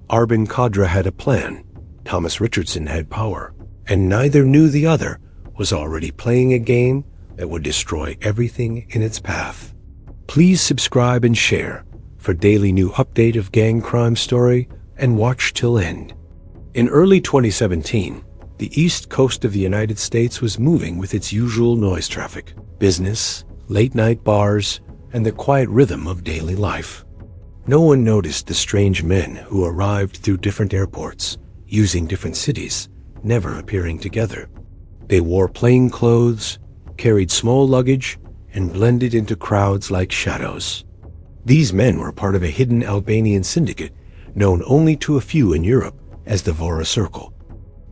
Arben Kodra had a plan, Thomas Richardson had power, and neither knew the other was already playing a game that would destroy everything in its path. Please subscribe and share for daily new update of gang crime story, and watch till end. In early 2017, the east coast of the United States was moving with its usual noise traffic, business, late-night bars, and the quiet rhythm of daily life. No one noticed the strange men who arrived through different airports, using different cities, never appearing together. They wore plain clothes, carried small luggage, and blended into crowds like shadows. These men were part of a hidden Albanian syndicate known only to a few in Europe as the Vora Circle.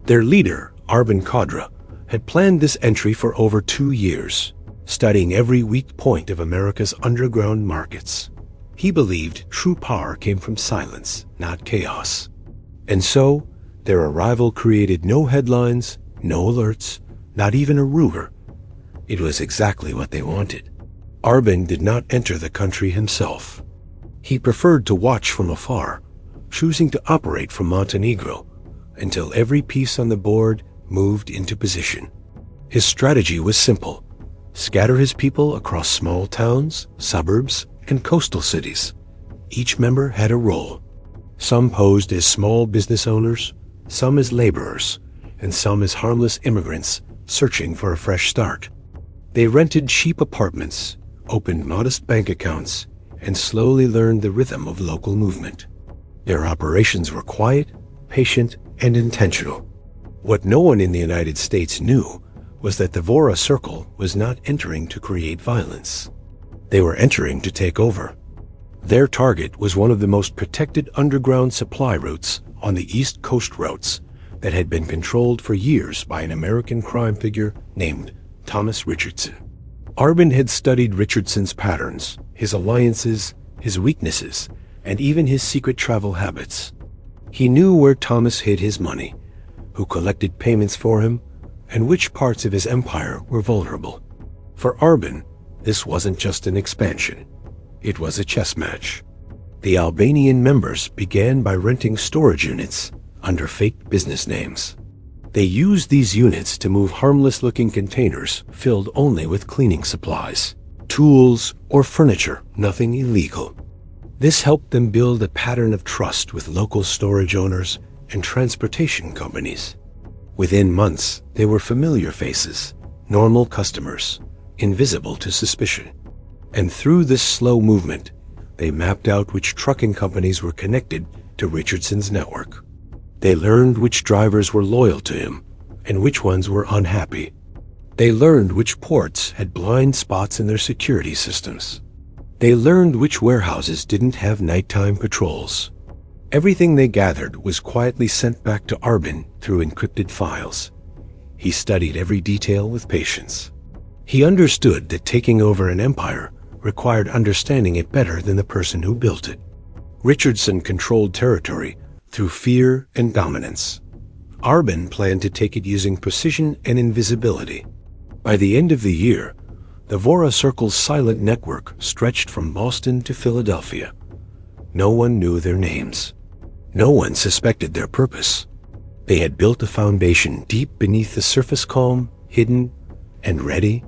Their leader, Arben Kodra, had planned this entry for over 2 years, studying every weak point of America's underground markets. He believed true power came from silence, not chaos. And so, their arrival created no headlines, no alerts, not even a rumor. It was exactly what they wanted. Arben did not enter the country himself. He preferred to watch from afar, choosing to operate from Montenegro until every piece on the board moved into position. His strategy was simple: scatter his people across small towns, suburbs, and coastal cities. Each member had a role. Some posed as small business owners, some as laborers, and some as harmless immigrants searching for a fresh start. They rented cheap apartments, opened modest bank accounts, and slowly learned the rhythm of local movement. Their operations were quiet, patient, and intentional. What no one in the United States knew was that the Vora Circle was not entering to create violence. They were entering to take over. Their target was one of the most protected underground supply routes on the East Coast routes that had been controlled for years by an American crime figure named Thomas Richardson. Arben had studied Richardson's patterns, his alliances, his weaknesses, and even his secret travel habits. He knew where Thomas hid his money, who collected payments for him, and which parts of his empire were vulnerable. For Arben, this wasn't just an expansion. It was a chess match. The Albanian members began by renting storage units under fake business names. They used these units to move harmless-looking containers filled only with cleaning supplies, tools, or furniture, nothing illegal. This helped them build a pattern of trust with local storage owners and transportation companies. Within months, they were familiar faces, normal customers, invisible to suspicion. And through this slow movement, they mapped out which trucking companies were connected to Richardson's network. They learned which drivers were loyal to him and which ones were unhappy. They learned which ports had blind spots in their security systems. They learned which warehouses didn't have nighttime patrols. Everything they gathered was quietly sent back to Arben through encrypted files. He studied every detail with patience. He understood that taking over an empire required understanding it better than the person who built it. Richardson controlled territory through fear and dominance. Arben planned to take it using precision and invisibility. By the end of the year, the Vora Circle's silent network stretched from Boston to Philadelphia. No one knew their names. No one suspected their purpose. They had built a foundation deep beneath the surface, calm, hidden, and ready.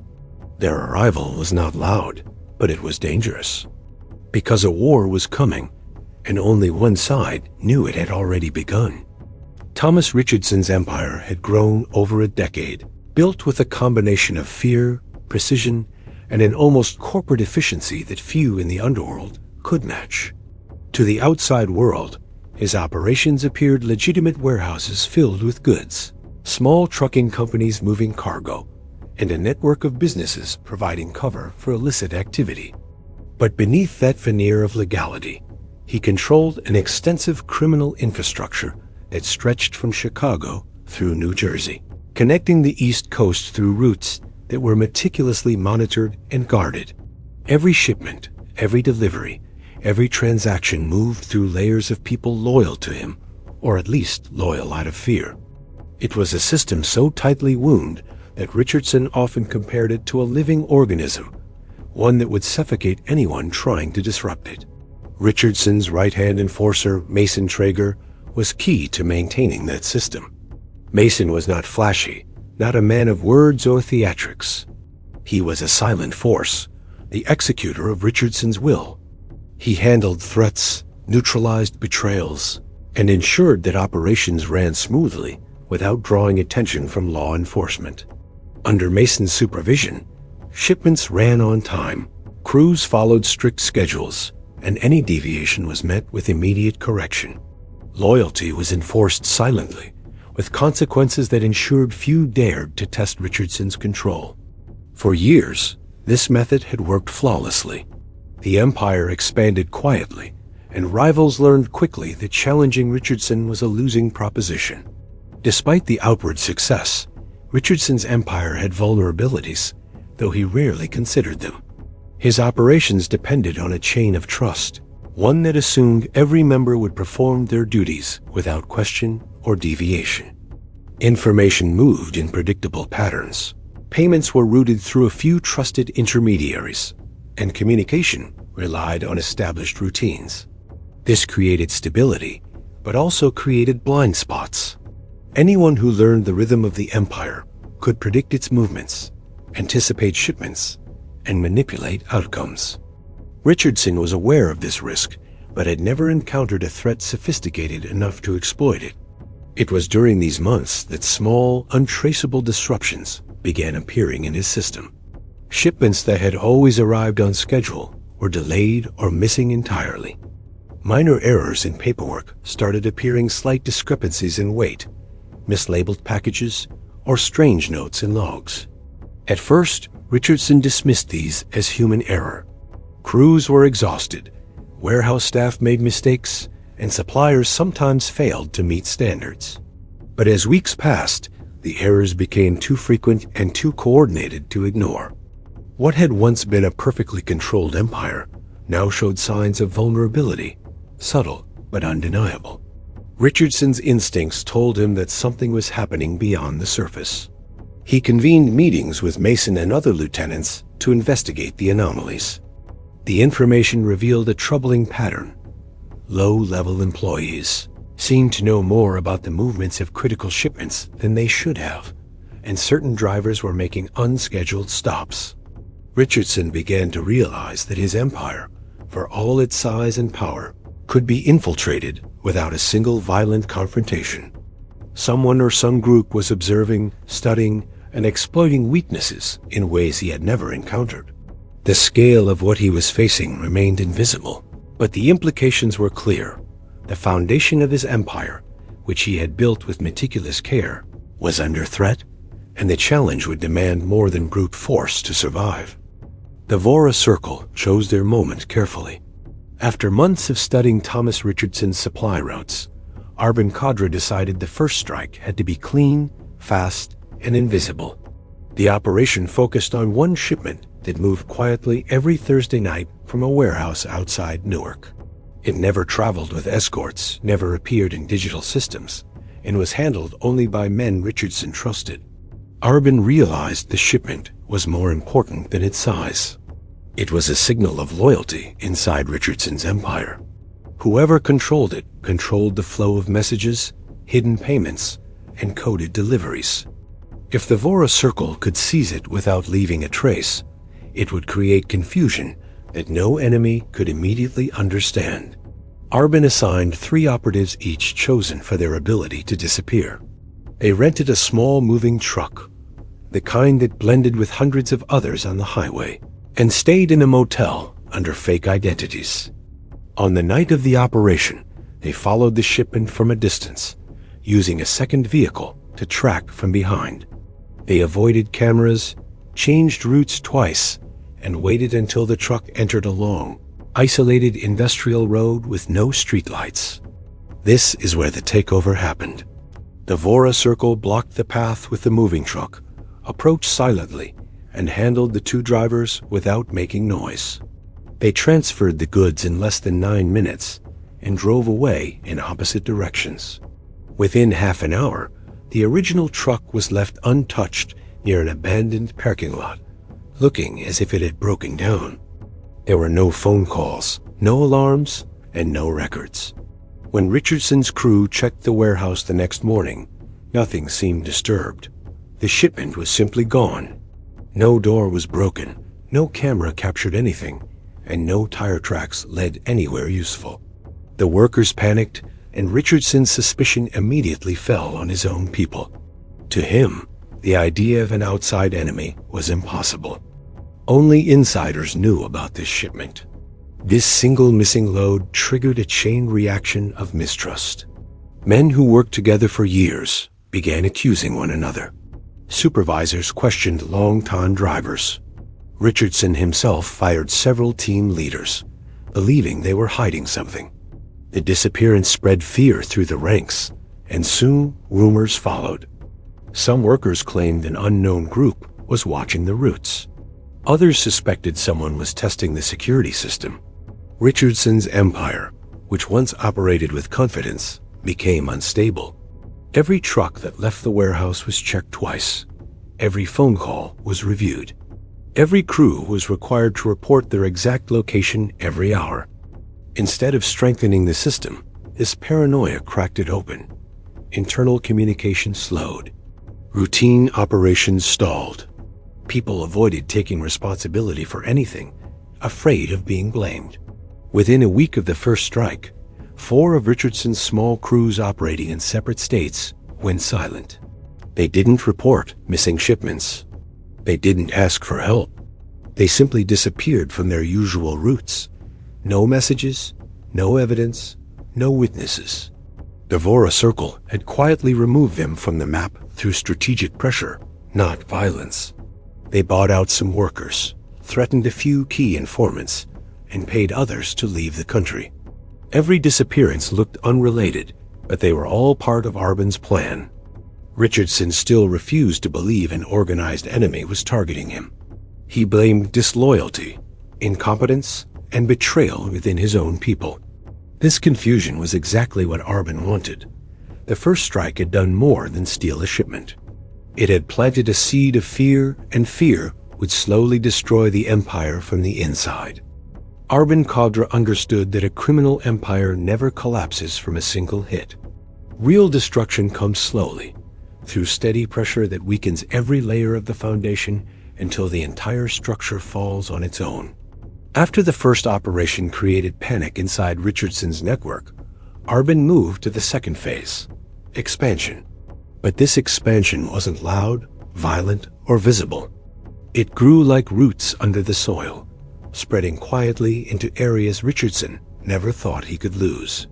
Their arrival was not loud, but it was dangerous. Because a war was coming, and only one side knew it had already begun. Thomas Richardson's empire had grown over a decade, built with a combination of fear, precision, and an almost corporate efficiency that few in the underworld could match. To the outside world, his operations appeared legitimate warehouses filled with goods, small trucking companies moving cargo, and a network of businesses providing cover for illicit activity. But beneath that veneer of legality, he controlled an extensive criminal infrastructure that stretched from Chicago through New Jersey, connecting the East Coast through routes that were meticulously monitored and guarded. Every shipment, every delivery, every transaction moved through layers of people loyal to him, or at least loyal out of fear. It was a system so tightly wound that Richardson often compared it to a living organism, one that would suffocate anyone trying to disrupt it. Richardson's right-hand enforcer, Mason Traeger, was key to maintaining that system. Mason was not flashy, not a man of words or theatrics. He was a silent force, the executor of Richardson's will. He handled threats, neutralized betrayals, and ensured that operations ran smoothly without drawing attention from law enforcement. Under Mason's supervision, shipments ran on time, crews followed strict schedules, and any deviation was met with immediate correction. Loyalty was enforced silently, with consequences that ensured few dared to test Richardson's control. For years, this method had worked flawlessly. The empire expanded quietly, and rivals learned quickly that challenging Richardson was a losing proposition. Despite the outward success, Richardson's empire had vulnerabilities, though he rarely considered them. His operations depended on a chain of trust, one that assumed every member would perform their duties without question or deviation. Information moved in predictable patterns. Payments were routed through a few trusted intermediaries, and communication relied on established routines. This created stability, but also created blind spots. Anyone who learned the rhythm of the empire could predict its movements, anticipate shipments, and manipulate outcomes. Richardson was aware of this risk, but had never encountered a threat sophisticated enough to exploit it. It was during these months that small, untraceable disruptions began appearing in his system. Shipments that had always arrived on schedule were delayed or missing entirely. Minor errors in paperwork started appearing, slight discrepancies in weight, mislabeled packages, or strange notes in logs. At first, Richardson dismissed these as human error. Crews were exhausted, warehouse staff made mistakes, and suppliers sometimes failed to meet standards. But as weeks passed, the errors became too frequent and too coordinated to ignore. What had once been a perfectly controlled empire now showed signs of vulnerability, subtle but undeniable. Richardson's instincts told him that something was happening beyond the surface. He convened meetings with Mason and other lieutenants to investigate the anomalies. The information revealed a troubling pattern. Low-level employees seemed to know more about the movements of critical shipments than they should have, and certain drivers were making unscheduled stops. Richardson began to realize that his empire, for all its size and power, could be infiltrated without a single violent confrontation. Someone or some group was observing, studying, and exploiting weaknesses in ways he had never encountered. The scale of what he was facing remained invisible, but the implications were clear. The foundation of his empire, which he had built with meticulous care, was under threat, and the challenge would demand more than brute force to survive. The Vora Circle chose their moment carefully. After months of studying Thomas Richardson's supply routes, Arben Kodra decided the first strike had to be clean, fast, and invisible. The operation focused on one shipment that moved quietly every Thursday night from a warehouse outside Newark. It never traveled with escorts, never appeared in digital systems, and was handled only by men Richardson trusted. Arben realized the shipment was more important than its size. It was a signal of loyalty inside Richardson's empire. Whoever controlled it controlled the flow of messages, hidden payments, and coded deliveries. If the Vora Circle could seize it without leaving a trace, it would create confusion that no enemy could immediately understand. Arben assigned 3 operatives, each chosen for their ability to disappear. They rented a small moving truck, the kind that blended with hundreds of others on the highway, and stayed in a motel under fake identities. On the night of the operation, they followed the shipment from a distance, using a second vehicle to track from behind. They avoided cameras, changed routes twice, and waited until the truck entered a long, isolated industrial road with no streetlights. This is where the takeover happened. The Vora Circle blocked the path with the moving truck, approached silently, and handled the 2 drivers without making noise. They transferred the goods in less than 9 minutes and drove away in opposite directions. Within half an hour, the original truck was left untouched near an abandoned parking lot, looking as if it had broken down. There were no phone calls, no alarms, and no records. When Richardson's crew checked the warehouse the next morning, nothing seemed disturbed. The shipment was simply gone. No door was broken, no camera captured anything, and no tire tracks led anywhere useful. The workers panicked, and Richardson's suspicion immediately fell on his own people. To him, the idea of an outside enemy was impossible. Only insiders knew about this shipment. This single missing load triggered a chain reaction of mistrust. Men who worked together for years began accusing one another. Supervisors questioned long-time drivers. Richardson himself fired several team leaders, believing they were hiding something. The disappearance spread fear through the ranks, and soon rumors followed. Some workers claimed an unknown group was watching the routes. Others suspected someone was testing the security system. Richardson's empire, which once operated with confidence, became unstable. Every truck that left the warehouse was checked twice. Every phone call was reviewed. Every crew was required to report their exact location every hour. Instead of strengthening the system, this paranoia cracked it open. Internal communication slowed. Routine operations stalled. People avoided taking responsibility for anything, afraid of being blamed. Within a week of the first strike, 4 of Richardson's small crews operating in separate states went silent. They didn't report missing shipments. They didn't ask for help. They simply disappeared from their usual routes. No messages, no evidence, no witnesses. The Vora Circle had quietly removed them from the map through strategic pressure, not violence. They bought out some workers, threatened a few key informants, and paid others to leave the country. Every disappearance looked unrelated, but they were all part of Arben's plan. Richardson still refused to believe an organized enemy was targeting him. He blamed disloyalty, incompetence, and betrayal within his own people. This confusion was exactly what Arben wanted. The first strike had done more than steal a shipment. It had planted a seed of fear, and fear would slowly destroy the empire from the inside. Arben Kodra understood that a criminal empire never collapses from a single hit. Real destruction comes slowly, through steady pressure that weakens every layer of the foundation until the entire structure falls on its own. After the first operation created panic inside Richardson's network, Arben moved to the second phase, expansion. But this expansion wasn't loud, violent, or visible. It grew like roots under the soil, spreading quietly into areas Richardson never thought he could lose.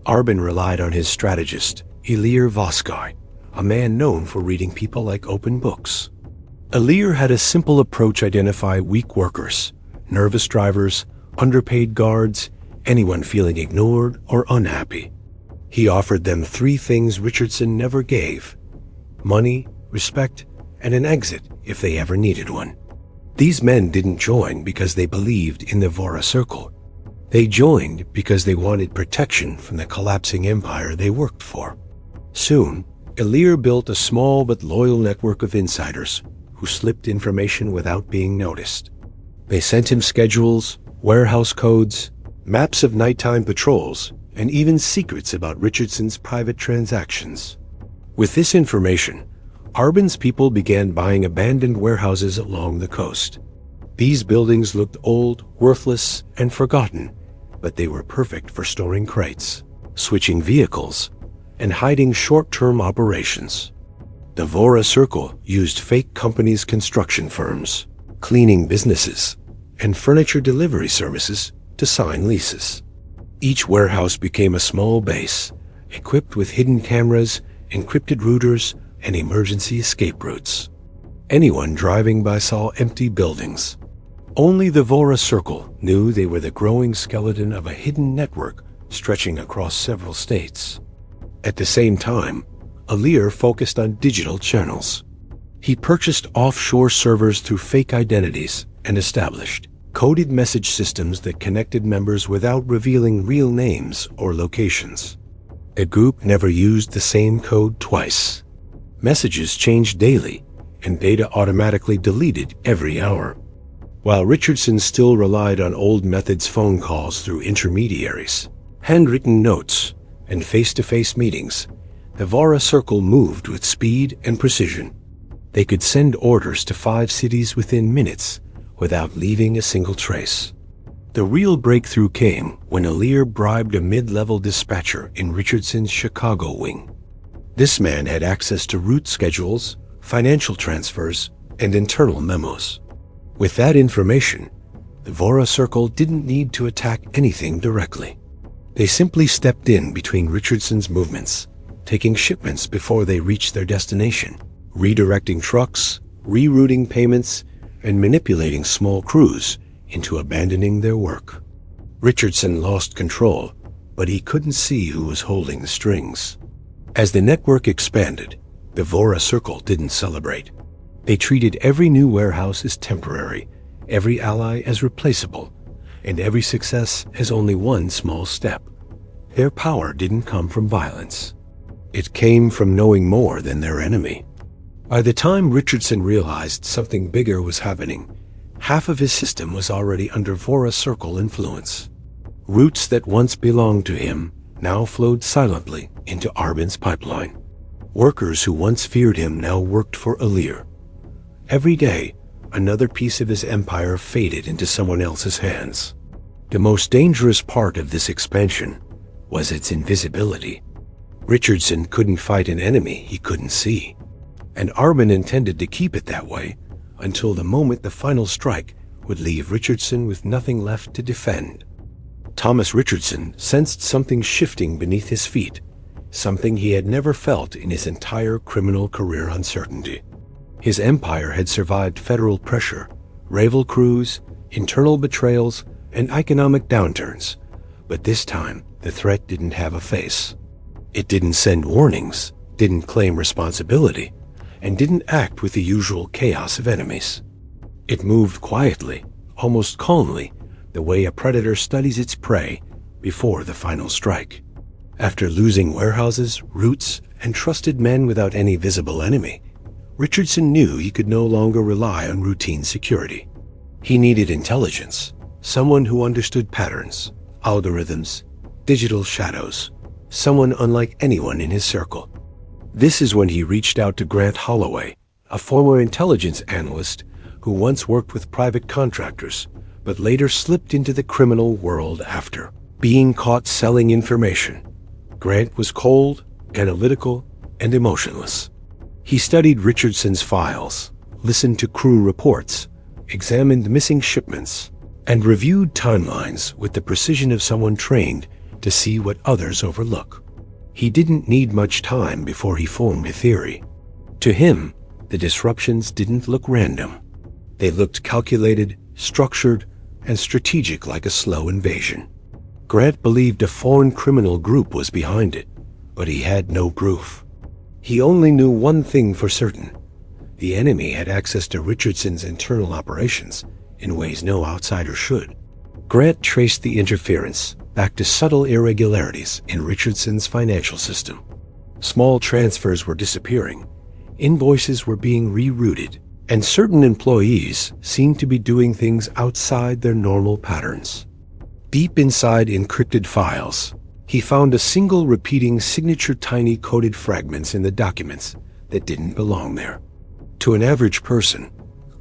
Arben relied on his strategist, Ilir Voskaj, a man known for reading people like open books. Ilir had a simple approach: identify weak workers, nervous drivers, underpaid guards, anyone feeling ignored or unhappy. He offered them 3 things Richardson never gave: money, respect, and an exit if they ever needed one. These men didn't join because they believed in the Vora Circle. They joined because they wanted protection from the collapsing empire they worked for. Soon, Ilir built a small but loyal network of insiders who slipped information without being noticed. They sent him schedules, warehouse codes, maps of nighttime patrols, and even secrets about Richardson's private transactions. With this information, Arben's people began buying abandoned warehouses along the coast. These buildings looked old, worthless, and forgotten, but they were perfect for storing crates, switching vehicles, and hiding short-term operations. The Vora Circle used fake companies, construction firms, cleaning businesses, and furniture delivery services to sign leases. Each warehouse became a small base, equipped with hidden cameras, encrypted routers, and emergency escape routes. Anyone driving by saw empty buildings. Only the Vora Circle knew they were the growing skeleton of a hidden network stretching across several states. At the same time, Ilir focused on digital channels. He purchased offshore servers through fake identities and established coded message systems that connected members without revealing real names or locations. A group never used the same code twice. Messages changed daily, and data automatically deleted every hour. While Richardson still relied on old methods, phone calls through intermediaries, handwritten notes, and face-to-face meetings, the Vora Circle moved with speed and precision. They could send orders to 5 cities within minutes without leaving a single trace. The real breakthrough came when Alir bribed a mid-level dispatcher in Richardson's Chicago wing. This man had access to route schedules, financial transfers, and internal memos. With that information, the Vora Circle didn't need to attack anything directly. They simply stepped in between Richardson's movements, taking shipments before they reached their destination, redirecting trucks, rerouting payments, and manipulating small crews into abandoning their work. Richardson lost control, but he couldn't see who was holding the strings. As the network expanded, the Vora Circle didn't celebrate. They treated every new warehouse as temporary, every ally as replaceable, and every success as only one small step. Their power didn't come from violence. It came from knowing more than their enemy. By the time Richardson realized something bigger was happening, half of his system was already under Vora Circle influence. Routes that once belonged to him now flowed silently into Arben's pipeline. Workers who once feared him now worked for Alir. Every day, another piece of his empire faded into someone else's hands. The most dangerous part of this expansion was its invisibility. Richardson couldn't fight an enemy he couldn't see, and Arben intended to keep it that way until the moment the final strike would leave Richardson with nothing left to defend. Thomas Richardson sensed something shifting beneath his feet, something he had never felt in his entire criminal career uncertainty. His empire had survived federal pressure, rival crews, internal betrayals, and economic downturns, but this time the threat didn't have a face. It didn't send warnings, didn't claim responsibility, and didn't act with the usual chaos of enemies. It moved quietly, almost calmly, the way a predator studies its prey before the final strike. After losing warehouses, routes, and trusted men without any visible enemy, Richardson knew he could no longer rely on routine security. He needed intelligence, someone who understood patterns, algorithms, digital shadows, someone unlike anyone in his circle. This is when he reached out to Grant Holloway, a former intelligence analyst who once worked with private contractors, but later slipped into the criminal world after being caught selling information. Grant was cold, analytical, and emotionless. He studied Richardson's files, listened to crew reports, examined missing shipments, and reviewed timelines with the precision of someone trained to see what others overlook. He didn't need much time before he formed a theory. To him, the disruptions didn't look random. They looked calculated, structured, and strategic, like a slow invasion. Grant believed a foreign criminal group was behind it, but he had no proof. He only knew one thing for certain. The enemy had access to Richardson's internal operations in ways no outsider should. Grant traced the interference back to subtle irregularities in Richardson's financial system. Small transfers were disappearing, invoices were being rerouted, and certain employees seemed to be doing things outside their normal patterns. Deep inside encrypted files, he found a single repeating signature, tiny coded fragments in the documents that didn't belong there. To an average person,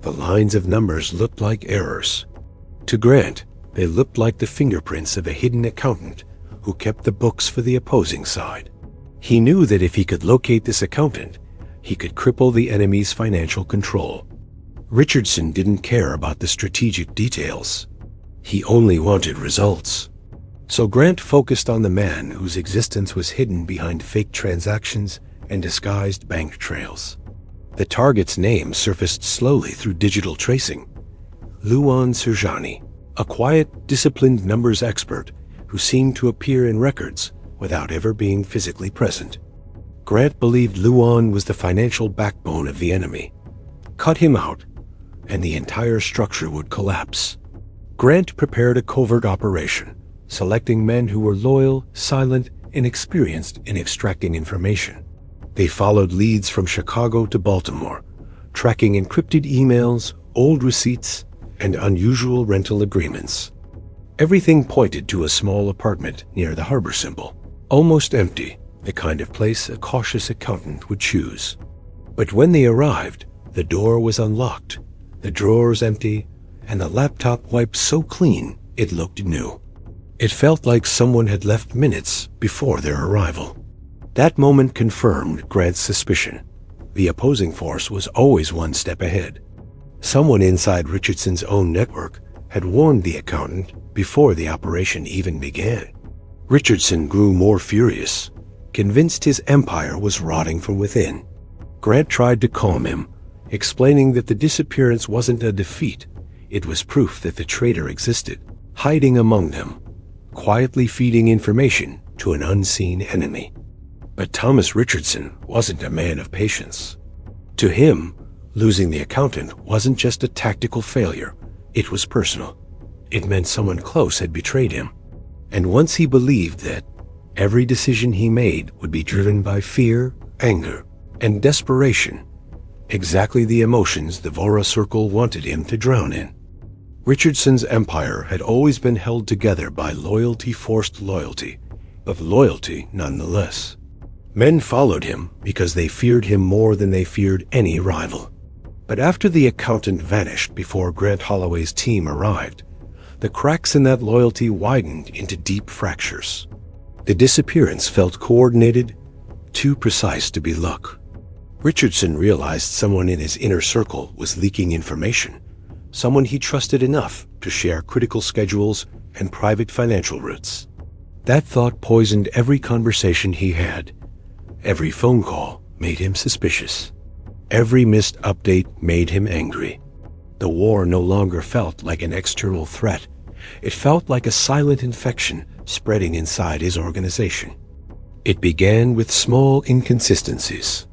the lines of numbers looked like errors. To Grant, they looked like the fingerprints of a hidden accountant who kept the books for the opposing side. He knew that if he could locate this accountant, he could cripple the enemy's financial control. Richardson didn't care about the strategic details. He only wanted results. So Grant focused on the man whose existence was hidden behind fake transactions and disguised bank trails. The target's name surfaced slowly through digital tracing. Luan Sirjani, a quiet, disciplined numbers expert who seemed to appear in records without ever being physically present. Grant believed Luan was the financial backbone of the enemy. Cut him out, and the entire structure would collapse. Grant prepared a covert operation, selecting men who were loyal, silent, and experienced in extracting information. They followed leads from Chicago to Baltimore, tracking encrypted emails, old receipts, and unusual rental agreements. Everything pointed to a small apartment near the harbor symbol. Almost empty, the kind of place a cautious accountant would choose. But when they arrived, the door was unlocked, the drawers empty, and the laptop wiped so clean it looked new. It felt like someone had left minutes before their arrival. That moment confirmed Grant's suspicion. The opposing force was always one step ahead. Someone inside Richardson's own network had warned the accountant before the operation even began. Richardson grew more furious, convinced his empire was rotting from within. Grant tried to calm him, explaining that the disappearance wasn't a defeat. It was proof that the traitor existed, hiding among them, quietly feeding information to an unseen enemy. But Thomas Richardson wasn't a man of patience. To him, losing the accountant wasn't just a tactical failure, it was personal. It meant someone close had betrayed him. And once he believed that, every decision he made would be driven by fear, anger, and desperation, exactly the emotions the Vora Circle wanted him to drown in. Richardson's empire had always been held together by loyalty, forced loyalty, but loyalty nonetheless. Men followed him because they feared him more than they feared any rival. But after the accountant vanished before Grant Holloway's team arrived, the cracks in that loyalty widened into deep fractures. The disappearance felt coordinated, too precise to be luck. Richardson realized someone in his inner circle was leaking information, someone he trusted enough to share critical schedules and private financial routes. That thought poisoned every conversation he had. Every phone call made him suspicious. Every missed update made him angry. The war no longer felt like an external threat. It felt like a silent infection spreading inside his organization. It began with small inconsistencies.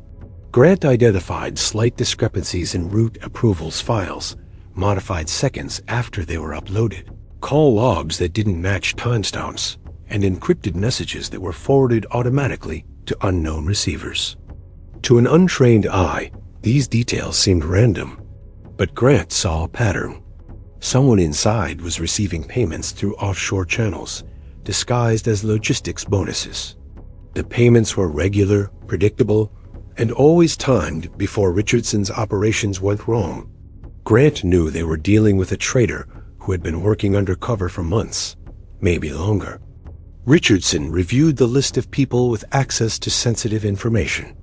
Grant identified slight discrepancies in root approvals files, modified seconds after they were uploaded, call logs that didn't match timestamps, and encrypted messages that were forwarded automatically to unknown receivers. To an untrained eye, these details seemed random, but Grant saw a pattern. Someone inside was receiving payments through offshore channels, disguised as logistics bonuses. The payments were regular, predictable, and always timed before Richardson's operations went wrong. Grant knew they were dealing with a traitor who had been working undercover for months, maybe longer. Richardson reviewed the list of people with access to sensitive information.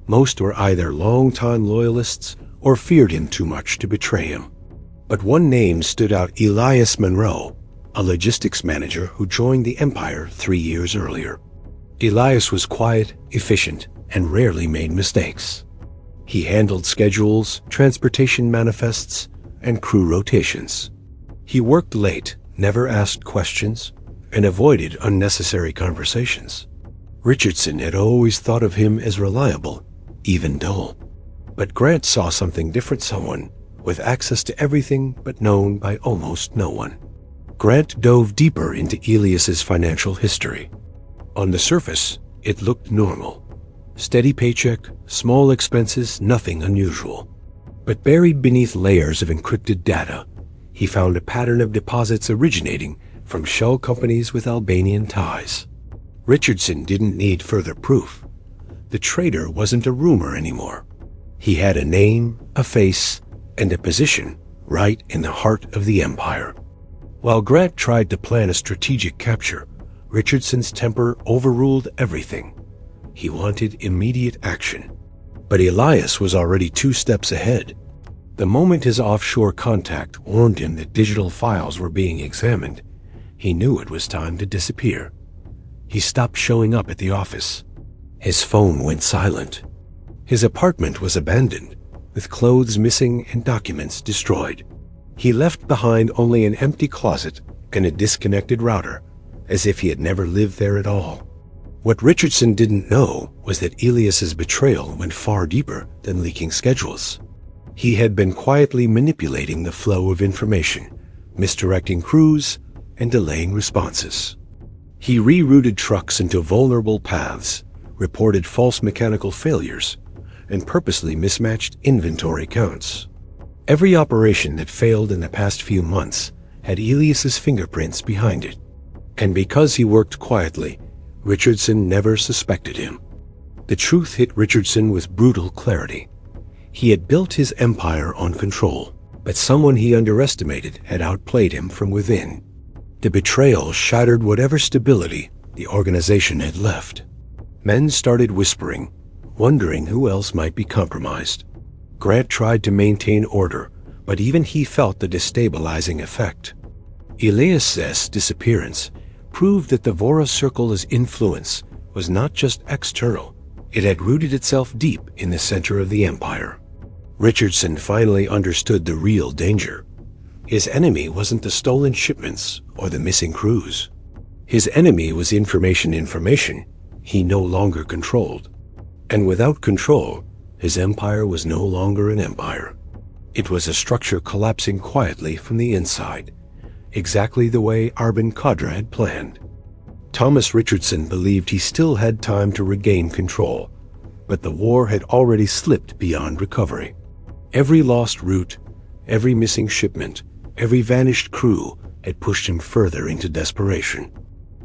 Most were either long-time loyalists or feared him too much to betray him. But one name stood out: Elias Monroe, a logistics manager who joined the Empire 3 years earlier. Elias was quiet, efficient, and rarely made mistakes. He handled schedules, transportation manifests, and crew rotations. He worked late, never asked questions, and avoided unnecessary conversations. Richardson had always thought of him as reliable, even dull. But Grant saw something different: someone with access to everything but known by almost no one. Grant dove deeper into Elias's financial history. On the surface, it looked normal. Steady paycheck, small expenses, nothing unusual. But buried beneath layers of encrypted data, he found a pattern of deposits originating from shell companies with Albanian ties. Richardson didn't need further proof. The traitor wasn't a rumor anymore. He had a name, a face, and a position right in the heart of the Empire. While Grant tried to plan a strategic capture, Richardson's temper overruled everything. He wanted immediate action. But Elias was already 2 steps ahead. The moment his offshore contact warned him that digital files were being examined, he knew it was time to disappear. He stopped showing up at the office. His phone went silent. His apartment was abandoned, with clothes missing and documents destroyed. He left behind only an empty closet and a disconnected router, as if he had never lived there at all. What Richardson didn't know was that Elias's betrayal went far deeper than leaking schedules. He had been quietly manipulating the flow of information, misdirecting crews, and delaying responses. He rerouted trucks into vulnerable paths, reported false mechanical failures, and purposely mismatched inventory counts. Every operation that failed in the past few months had Elias's fingerprints behind it. And because he worked quietly, Richardson never suspected him. The truth hit Richardson with brutal clarity. He had built his empire on control, but someone he underestimated had outplayed him from within. The betrayal shattered whatever stability the organization had left. Men started whispering, wondering who else might be compromised. Grant tried to maintain order, but even he felt the destabilizing effect. Elias's disappearance proved that the Vora Circle's influence was not just external, it had rooted itself deep in the center of the empire. Richardson finally understood the real danger. His enemy wasn't the stolen shipments or the missing crews. His enemy was information he no longer controlled. And without control, his empire was no longer an empire. It was a structure collapsing quietly from the inside, exactly the way Arben Kodra had planned. Thomas Richardson believed he still had time to regain control, but the war had already slipped beyond recovery. Every lost route, every missing shipment, every vanished crew had pushed him further into desperation.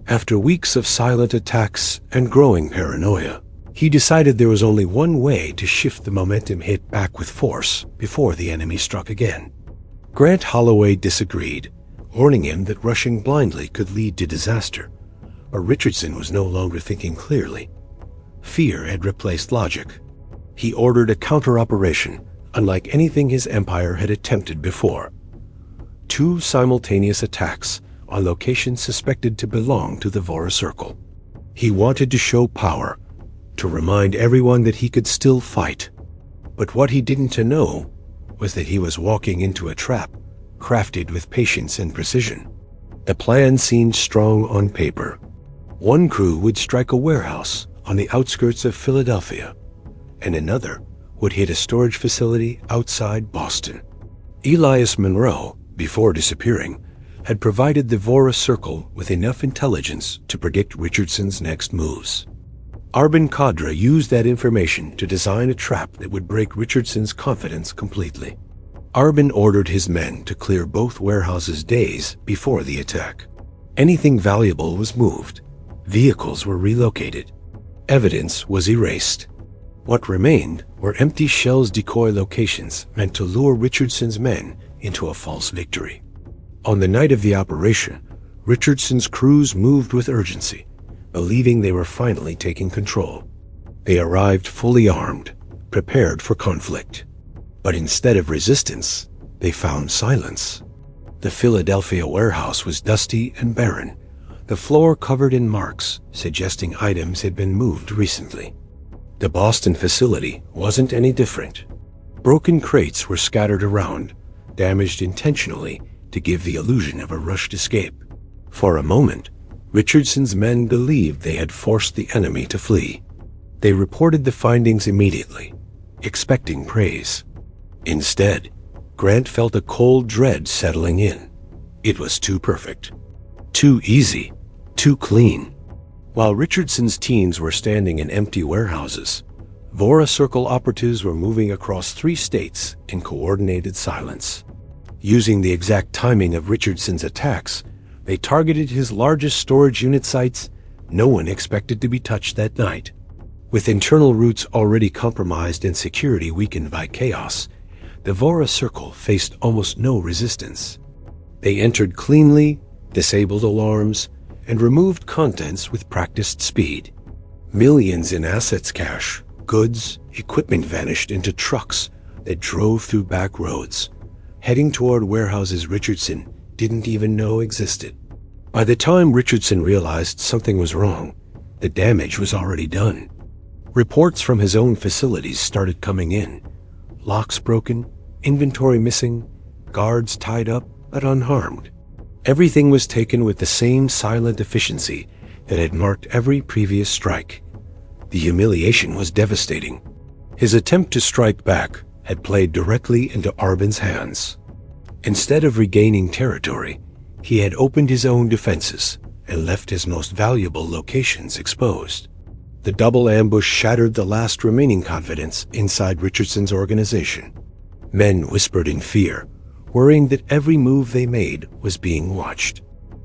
After weeks of silent attacks and growing paranoia, he decided there was only one way to shift the momentum hit back with force before the enemy struck again. Grant Holloway disagreed, warning him that rushing blindly could lead to disaster. But Richardson was no longer thinking clearly. Fear had replaced logic. He ordered a counter-operation, unlike anything his empire had attempted before. 2 simultaneous attacks on locations suspected to belong to the Vora Circle. He wanted to show power, to remind everyone that he could still fight. But what he didn't know was that he was walking into a trap, crafted with patience and precision. The plan seemed strong on paper. One crew would strike a warehouse on the outskirts of Philadelphia, and another would hit a storage facility outside Boston. Elias Monroe, before disappearing, had provided the Vora Circle with enough intelligence to predict Richardson's next moves. Arben Kodra used that information to design a trap that would break Richardson's confidence completely. Arben ordered his men to clear both warehouses days before the attack. Anything valuable was moved. Vehicles were relocated. Evidence was erased. What remained were empty shell's decoy locations meant to lure Richardson's men into a false victory. On the night of the operation, Richardson's crews moved with urgency, believing they were finally taking control. They arrived fully armed, prepared for conflict. But instead of resistance, they found silence. The Philadelphia warehouse was dusty and barren, the floor covered in marks suggesting items had been moved recently. The Boston facility wasn't any different. Broken crates were scattered around, damaged intentionally to give the illusion of a rushed escape. For a moment, Richardson's men believed they had forced the enemy to flee. They reported the findings immediately, expecting praise. Instead, Grant felt a cold dread settling in. It was too perfect. Too easy. Too clean. While Richardson's teams were standing in empty warehouses, Vora Circle operatives were moving across 3 states in coordinated silence. Using the exact timing of Richardson's attacks, they targeted his largest storage unit sites no one expected to be touched that night. With internal routes already compromised and security weakened by chaos, the Vora Circle faced almost no resistance. They entered cleanly, disabled alarms, and removed contents with practiced speed. Millions in assets cache, goods, equipment vanished into trucks that drove through back roads, heading toward warehouses Richardson didn't even know existed. By the time Richardson realized something was wrong, the damage was already done. Reports from his own facilities started coming in. Locks broken, inventory missing, guards tied up but unharmed. Everything was taken with the same silent efficiency that had marked every previous strike. The humiliation was devastating. His attempt to strike back had played directly into Arben's hands. Instead of regaining territory, he had opened his own defenses and left his most valuable locations exposed. The double ambush shattered the last remaining confidence inside Richardson's organization. Men whispered in fear, worrying that every move they made was being watched.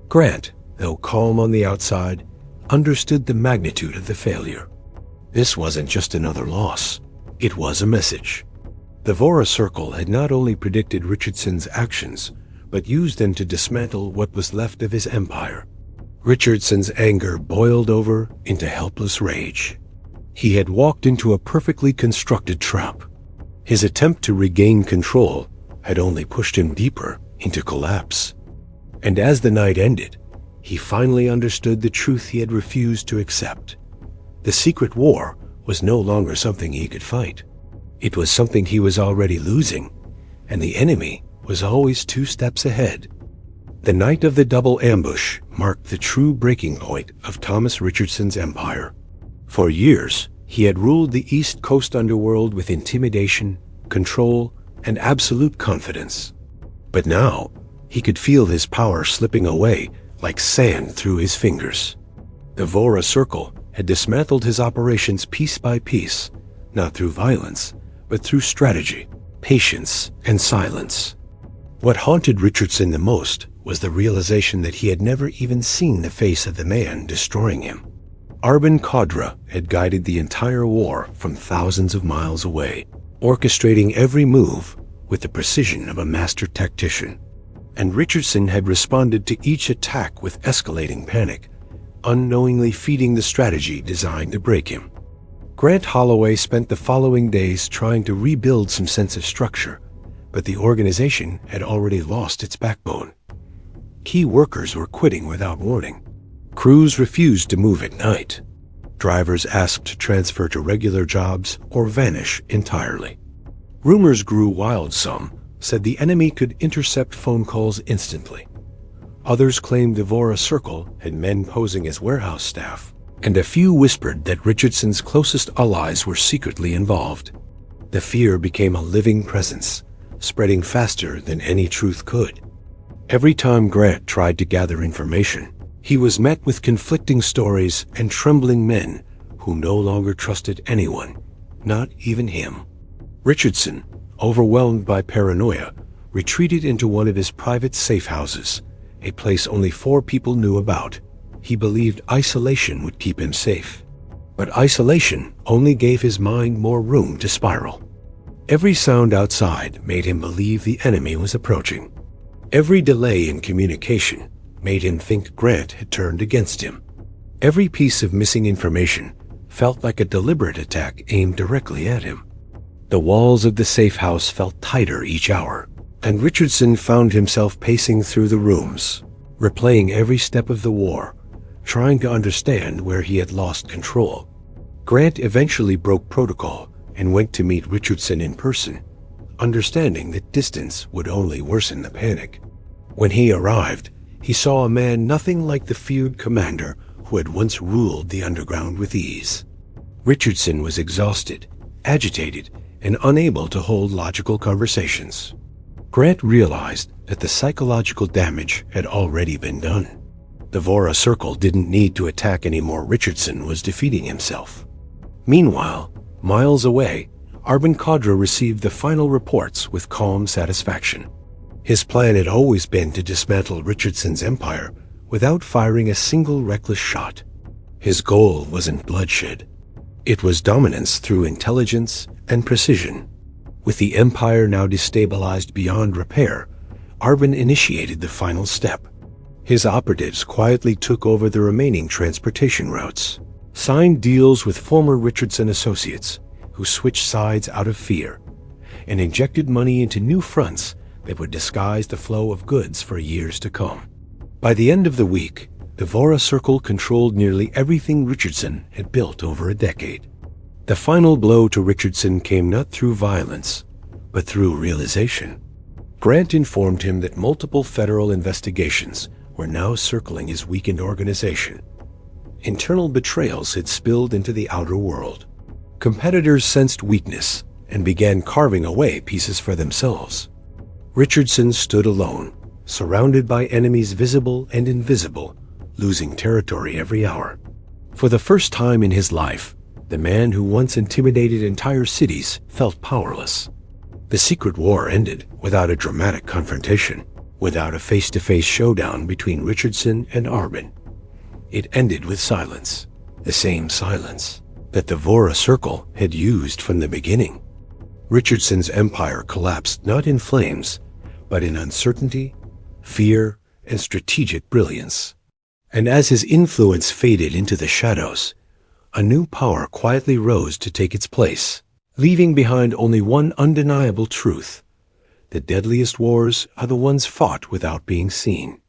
Grant, though calm on the outside, understood the magnitude of the failure. This wasn't just another loss. It was a message. The Vora Circle had not only predicted Richardson's actions, but used them to dismantle what was left of his empire. Richardson's anger boiled over into helpless rage. He had walked into a perfectly constructed trap. His attempt to regain control had only pushed him deeper into collapse. And as the night ended, he finally understood the truth he had refused to accept. The secret war was no longer something he could fight. It was something he was already losing, and the enemy was always 2 steps ahead. The night of the double ambush marked the true breaking point of Thomas Richardson's empire. For years, he had ruled the East Coast underworld with intimidation, control, and absolute confidence. But now, he could feel his power slipping away like sand through his fingers. The Vora Circle had dismantled his operations piece by piece, not through violence, but through strategy, patience, and silence. What haunted Richardson the most was the realization that he had never even seen the face of the man destroying him. Arben Kodra had guided the entire war from thousands of miles away, orchestrating every move with the precision of a master tactician. And Richardson had responded to each attack with escalating panic, unknowingly feeding the strategy designed to break him. Grant Holloway spent the following days trying to rebuild some sense of structure, but the organization had already lost its backbone. Key workers were quitting without warning. Crews refused to move at night. Drivers asked to transfer to regular jobs or vanish entirely. Rumors grew wild. Some said the enemy could intercept phone calls instantly. Others claimed the Vora Circle had men posing as warehouse staff, and a few whispered that Richardson's closest allies were secretly involved. The fear became a living presence, spreading faster than any truth could. Every time Grant tried to gather information, he was met with conflicting stories and trembling men who no longer trusted anyone, not even him. Richardson, overwhelmed by paranoia, retreated into one of his private safe houses, a place only 4 people knew about. He believed isolation would keep him safe. But isolation only gave his mind more room to spiral. Every sound outside made him believe the enemy was approaching. Every delay in communication made him think Grant had turned against him. Every piece of missing information felt like a deliberate attack aimed directly at him. The walls of the safe house felt tighter each hour, and Richardson found himself pacing through the rooms, replaying every step of the war, trying to understand where he had lost control. Grant eventually broke protocol and went to meet Richardson in person, understanding that distance would only worsen the panic. When he arrived, he saw a man nothing like the feared commander who had once ruled the underground with ease. Richardson was exhausted, agitated, and unable to hold logical conversations. Grant realized that the psychological damage had already been done. The Vora Circle didn't need to attack anymore. Richardson was defeating himself. Meanwhile, miles away, Arben Kodra received the final reports with calm satisfaction. His plan had always been to dismantle Richardson's empire without firing a single reckless shot. His goal wasn't bloodshed. It was dominance through intelligence and precision. With the empire now destabilized beyond repair, Arben initiated the final step. His operatives quietly took over the remaining transportation routes, signed deals with former Richardson associates who switched sides out of fear, and injected money into new fronts that would disguise the flow of goods for years to come. By the end of the week, the Vora Circle controlled nearly everything Richardson had built over a decade. The final blow to Richardson came not through violence, but through realization. Grant informed him that multiple federal investigations were now circling his weakened organization. Internal betrayals had spilled into the outer world. Competitors sensed weakness and began carving away pieces for themselves. Richardson stood alone, surrounded by enemies visible and invisible, losing territory every hour. For the first time in his life, the man who once intimidated entire cities felt powerless. The secret war ended without a dramatic confrontation, without a face-to-face showdown between Richardson and Arben. It ended with silence, the same silence that the Vora Circle had used from the beginning. Richardson's empire collapsed not in flames, but in uncertainty, fear, and strategic brilliance. And as his influence faded into the shadows, a new power quietly rose to take its place, leaving behind only one undeniable truth: the deadliest wars are the ones fought without being seen.